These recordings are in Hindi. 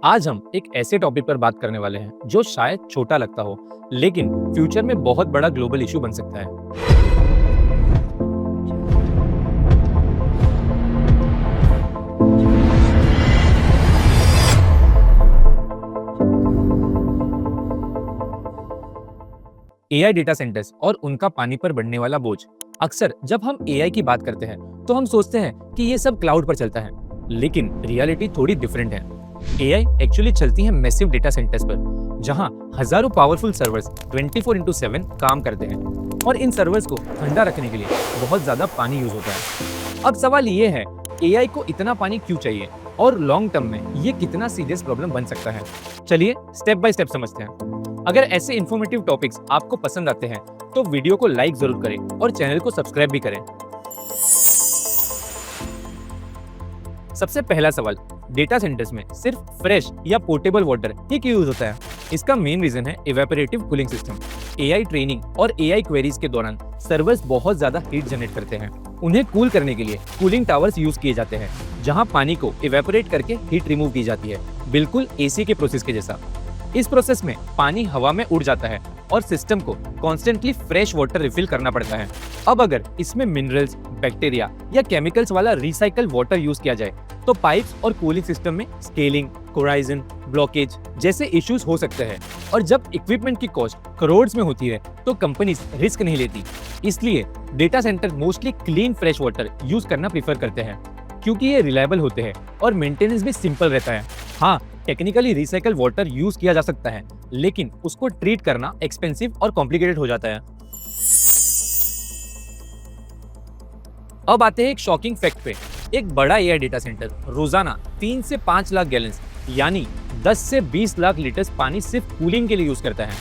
आज हम एक ऐसे टॉपिक पर बात करने वाले हैं जो शायद छोटा लगता हो, लेकिन फ्यूचर में बहुत बड़ा ग्लोबल इशू बन सकता है। एआई डेटा सेंटर्स और उनका पानी पर बढ़ने वाला बोझ। अक्सर जब हम एआई की बात करते हैं तो हम सोचते हैं कि ये सब क्लाउड पर चलता है, लेकिन रियलिटी थोड़ी डिफरेंट है। एआई एक्चुअली चलती है मैसिव डेटा सेंटर्स पर, जहां हजारों पावरफुल सर्वर्स 24/7 काम करते हैं और इन सर्वर्स को ठंडा रखने के लिए बहुत ज्यादा पानी यूज होता है। अब सवाल ये है, एआई को इतना पानी क्यों चाहिए और लॉन्ग टर्म में ये कितना सीरियस प्रॉब्लम बन सकता है। चलिए स्टेप बाय स्टेप समझते हैं। अगर ऐसे इन्फॉर्मेटिव टॉपिक्स आपको पसंद आते हैं तो वीडियो को लाइक जरूर करें और चैनल को सब्सक्राइब भी करें। सबसे पहला सवाल, डेटा सेंटर्स में सिर्फ फ्रेश या पोर्टेबल वाटर ही क्यों यूज होता है? इसका मेन रीजन है evaporative cooling system. AI training और एआई क्वेरीज के दौरान सर्वर्स बहुत ज्यादा हीट जनरेट करते हैं। उन्हें कूल करने के लिए कूलिंग टावर्स यूज किए जाते हैं, जहां पानी को इवेपोरेट करके हीट रिमूव की जाती है, बिल्कुल एसी के प्रोसेस के जैसा। इस प्रोसेस में पानी हवा में उड़ जाता है और सिस्टम को कॉन्स्टेंटली फ्रेश वाटर रिफिल करना पड़ता है। अब अगर इसमें मिनरल्स, बैक्टीरिया या केमिकल्स वाला रिसाइकल वाटर यूज किया जाए तो पाइप्स और कूलिंग सिस्टम में स्केलिंग, कोराइजन, ब्लॉकेज जैसे इश्यूज हो सकते हैं। और जब इक्विपमेंट की कॉस्ट करोड़ में होती है तो कंपनीज रिस्क नहीं लेती। इसलिए data centre mostly clean fresh water use करना प्रीफर करते हैं, क्योंकि ये रिलायबल होते हैं और मेंटेनेंस भी सिंपल रहता है। हाँ, टेक्निकली रिसाइकल वाटर यूज किया जा सकता है, लेकिन उसको ट्रीट करना एक्सपेंसिव और कॉम्प्लिकेटेड हो जाता है। अब आते हैं एक शॉकिंग फैक्ट पे। एक बड़ा एआई डेटा सेंटर रोजाना 3 से 5 लाख गैलन यानी 10 से 20 लाख लीटर पानी सिर्फ कूलिंग के लिए यूज करता है।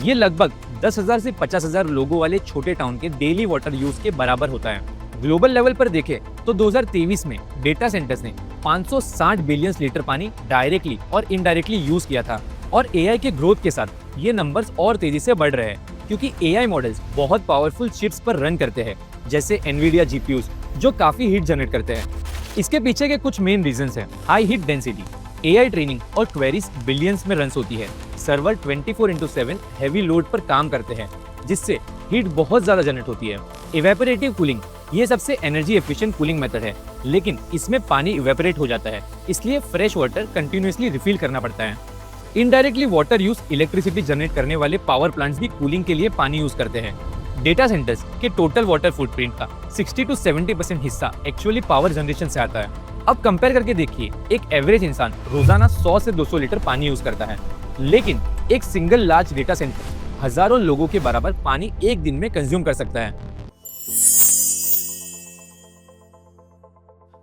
ये लगभग 10,000 से 50,000 लोगों वाले छोटे टाउन के डेली वाटर यूज के बराबर होता है। ग्लोबल लेवल पर देखें तो 2023 में डेटा सेंटर्स ने 560 बिलियन लीटर पानी डायरेक्टली और इनडायरेक्टली यूज किया था। और एआई के ग्रोथ के साथ ये नंबर्स और तेजी से बढ़ रहे हैं, क्योंकि एआई मॉडल्स बहुत पावरफुल चिप्स पर रन करते हैं, जैसे एनवीडिया जीपीयूज, जो काफी हीट जनरेट करते हैं। इसके पीछे के कुछ मेन रीजंस हैं। High heat density, AI training और क्वेरीज बिलियंस में रन होती है। सर्वर 24/7 हैवी लोड पर काम करते हैं, जिससे हीट बहुत ज्यादा जनरेट होती है। इवेपोरेटिव कूलिंग, ये सबसे एनर्जी एफिशिएंट कूलिंग मेथड है, लेकिन इसमें पानी इवेपोरेट हो जाता है, इसलिए फ्रेश वाटर कंटिन्यूअसली रिफिल करना पड़ता है। Indirectly water use electricity generate करने वाले पावर प्लांट्स भी कूलिंग के लिए पानी यूज करते हैं। डेटा सेंटर्स के टोटल वाटर फुटप्रिंट का 60 to 70% हिस्सा एक्चुअली पावर जनरेशन से आता है। अब कंपेयर करके देखिए, एक एवरेज इंसान रोजाना 100 से 200 लीटर पानी यूज करता है, लेकिन एक सिंगल लार्ज डेटा सेंटर हजारों लोगों के बराबर पानी एक दिन में कंज्यूम कर सकता है।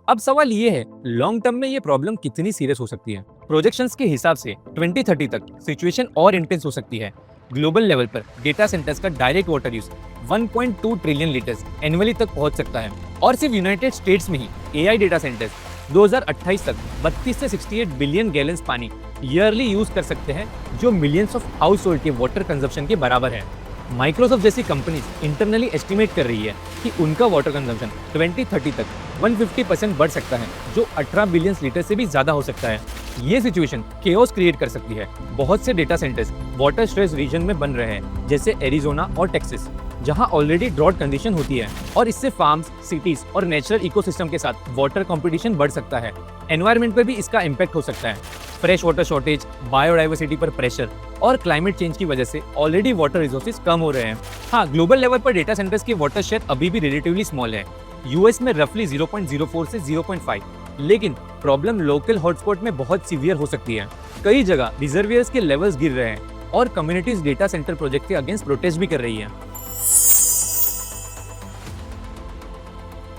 अब सवाल ये है, लॉन्ग टर्म में ये प्रॉब्लम कितनी सीरियस हो सकती है? प्रोजेक्शंस के हिसाब से 2030 तक सिचुएशन और इंटेंस हो सकती है। ग्लोबल लेवल पर डेटा सेंटर्स का direct water use 1.2 trillion litres annually तक पहुंच सकता है। और सिर्फ यूनाइटेड स्टेट्स में ही एआई डेटा सेंटर्स 2028 तक 32 से 68 बिलियन गैलन पानी ईयरली यूज कर सकते हैं, जो मिलियंस ऑफ हाउस होल्ड के वाटर कंजप्शन के बराबर है। माइक्रोसॉफ्ट जैसी कंपनीज इंटरनली एस्टिमेट कर रही है कि उनका वाटर कंजम्पशन 2030 तक 150% बढ़ सकता है, जो 18 बिलियन लीटर से भी ज्यादा हो सकता है। ये सिचुएशन केओस क्रिएट कर सकती है। बहुत से data centres water stress region में बन रहे हैं, जैसे एरिजोना और टेक्सास, जहां ऑलरेडी ड्रॉट कंडीशन होती है, और इससे फार्म्स, सिटीज और नेचुरल इकोसिस्टम के साथ वाटर कंपटीशन बढ़ सकता है। एनवायरनमेंट पर भी इसका इम्पैक्ट हो सकता है। फ्रेश वाटर शॉर्टेज, बायोडाइवर्सिटी पर प्रेशर और क्लाइमेट चेंज की वजह से ऑलरेडी वाटर रिसोर्सेज कम हो रहे हैं। हाँ, ग्लोबल लेवल पर डेटा सेंटर्स की वाटर शेयर अभी भी रिलेटिवली स्मॉल है। यूएस में रफली 0.04 से 0.5, लेकिन प्रॉब्लम लोकल हॉटस्पॉट में बहुत सीवियर हो सकती है। कई जगह रिजर्वियर्स के लेवल्स गिर रहे हैं और कम्युनिटीज डेटा सेंटर प्रोजेक्ट के अगेंस्ट प्रोटेस्ट भी कर रही है।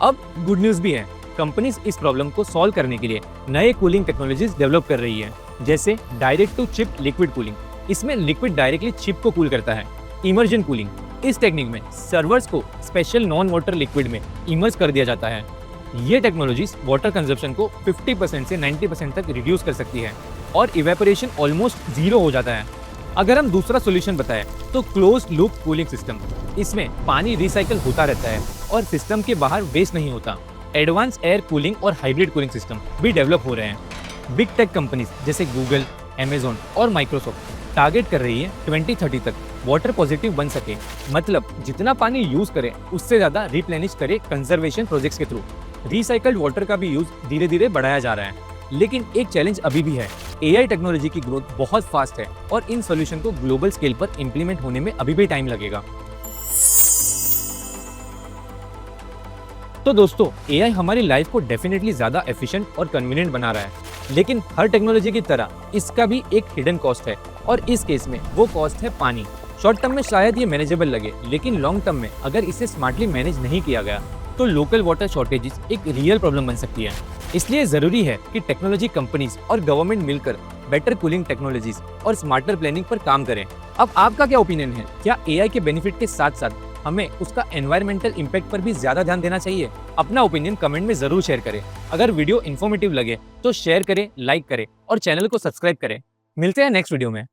अब गुड न्यूज भी है, कंपनीज इस प्रॉब्लम को सॉल्व करने के लिए नए कूलिंग टेक्नोलॉजीज डेवलप कर रही है, जैसे direct to chip liquid cooling. इसमें लिक्विड डायरेक्टली चिप को कूल करता है। इमर्जन कूलिंग, इस टेक्निक में सर्वर्स को स्पेशल नॉन वाटर लिक्विड में इमर्ज कर दिया जाता है। ये टेक्नोलॉजीज वाटर कंजप्शन को 50% से 90% तक रिड्यूस कर सकती है और इवेपोरेशन ऑलमोस्ट जीरो हो जाता है। अगर हम दूसरा सोल्यूशन बताएं तो क्लोज्ड लूप कूलिंग सिस्टम, इसमें पानी रिसाइकल होता रहता है और सिस्टम के बाहर वेस्ट नहीं होता। एडवांस एयर कूलिंग और हाइब्रिड कूलिंग सिस्टम भी डेवलप हो रहे हैं। बिग टेक कंपनीज जैसे गूगल, अमेजोन और माइक्रोसॉफ्ट टारगेट कर रही है 2030 तक वाटर पॉजिटिव बन सके, मतलब जितना पानी यूज करे उससे ज्यादा रिप्लेनिश करे कंजर्वेशन प्रोजेक्ट्स के थ्रू। रिसाइकल्ड वाटर का भी यूज धीरे धीरे बढ़ाया जा रहा है। लेकिन एक चैलेंज अभी भी है, एआई टेक्नोलॉजी की ग्रोथ बहुत फास्ट है और इन सॉल्यूशन को ग्लोबल स्केल पर इंप्लीमेंट होने में अभी भी टाइम लगेगा। तो दोस्तों, एआई हमारी लाइफ को डेफिनेटली ज्यादा एफिशिएंट और कन्वीनियंट बना रहा है, लेकिन हर टेक्नोलॉजी की तरह इसका भी एक हिडन कॉस्ट है और इस केस में वो कॉस्ट है पानी। शॉर्ट टर्म में शायद ये मैनेजेबल लगे, लेकिन लॉन्ग टर्म में अगर इसे स्मार्टली मैनेज नहीं किया गया तो लोकल वाटर शॉर्टेजेस एक रियल प्रॉब्लम बन सकती है। इसलिए जरूरी है कि टेक्नोलॉजी कंपनीज और गवर्नमेंट मिलकर बेटर कूलिंग टेक्नोलॉजीज और स्मार्टर प्लानिंग पर काम करें। अब आपका क्या ओपिनियन है? क्या एआई के बेनिफिट के साथ साथ हमें उसका एनवायरमेंटल इम्पैक्ट पर भी ज्यादा ध्यान देना चाहिए? अपना ओपिनियन कमेंट में जरूर शेयर करें। अगर वीडियो इन्फॉर्मेटिव लगे तो शेयर करें, लाइक करें और चैनल को सब्सक्राइब करें। मिलते हैं नेक्स्ट वीडियो में।